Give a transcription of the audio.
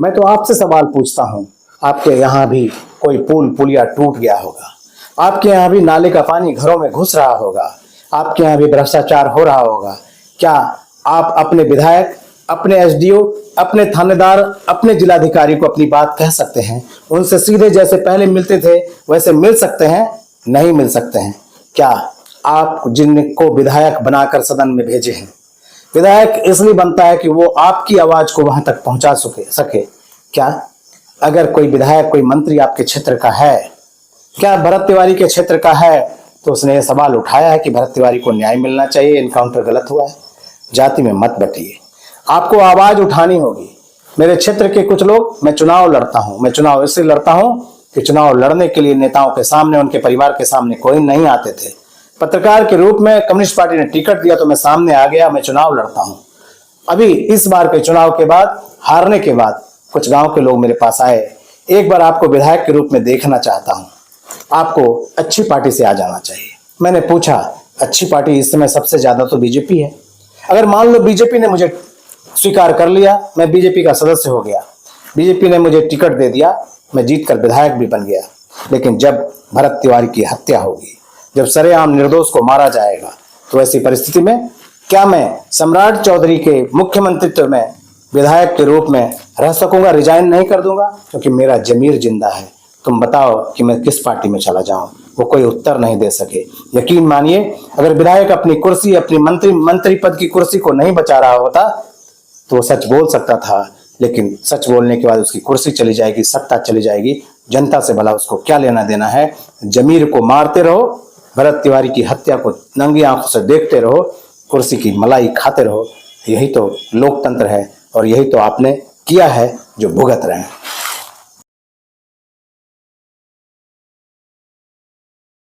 मैं तो आपसे सवाल पूछता हूँ, आपके यहाँ भी कोई पुल पुलिया टूट गया होगा, आपके यहाँ भी नाले का पानी घरों में घुस रहा होगा, आपके यहाँ भी भ्रष्टाचार हो रहा होगा। क्या आप अपने विधायक, अपने एसडीओ, अपने थानेदार, अपने जिलाधिकारी को अपनी बात कह सकते हैं? उनसे सीधे जैसे पहले मिलते थे वैसे मिल सकते हैं? नहीं मिल सकते हैं। क्या आप जिनको विधायक बनाकर सदन में भेजे हैं, विधायक इसलिए बनता है कि वो आपकी आवाज को वहां तक पहुंचा सके। क्या अगर कोई विधायक, कोई मंत्री आपके क्षेत्र का है, क्या भरत तिवारी के क्षेत्र का है, तो उसने ये सवाल उठाया है कि भरत तिवारी को न्याय मिलना चाहिए, इनकाउंटर गलत हुआ है। जाति में मत बटिए, आपको आवाज उठानी होगी। मेरे क्षेत्र के कुछ लोग, मैं चुनाव लड़ता हूं, मैं चुनाव इसलिए लड़ता हूं कि चुनाव लड़ने के लिए नेताओं के सामने, उनके परिवार के सामने कोई नहीं आते थे। पत्रकार के रूप में कम्युनिस्ट पार्टी ने टिकट दिया तो मैं सामने आ गया, मैं चुनाव लड़ता हूं। अभी इस बार के चुनाव के बाद, हारने के बाद, कुछ गांव के लोग मेरे पास आए, एक बार आपको विधायक के रूप में देखना चाहता हूं, आपको अच्छी पार्टी से आ जाना चाहिए। मैंने पूछा, अच्छी पार्टी इस समय सबसे ज्यादा तो बीजेपी है। अगर मान लो बीजेपी ने मुझे स्वीकार कर लिया, मैं बीजेपी का सदस्य हो गया, बीजेपी ने मुझे टिकट दे दिया, मैं जीतकर विधायक भी बन गया, लेकिन जब भरत तिवारी की हत्या होगी, जब सरेआम निर्दोष को मारा जाएगा, तो ऐसी परिस्थिति में क्या मैं सम्राट चौधरी के मुख्यमंत्रित्व में विधायक के रूप में रह सकूंगा? रिजाइन नहीं कर दूंगा, क्योंकि मेरा जमीर जिंदा है। तुम बताओ कि मैं किस पार्टी में चला जाऊं? वो कोई उत्तर नहीं दे सके। यकीन मानिए, अगर विधायक अपनी कुर्सी, अपनी मंत्री पद की कुर्सी को नहीं बचा रहा होता तो वो सच बोल सकता था, लेकिन सच बोलने के बाद उसकी कुर्सी चली जाएगी, सत्ता चली जाएगी। जनता से भला उसको क्या लेना देना है? जमीर को मारते रहो, भरत तिवारी की हत्या को नंगी आंखों से देखते रहो, कुर्सी की मलाई खाते रहो। यही तो लोकतंत्र है और यही तो आपने किया है जो भुगत रहे हैं।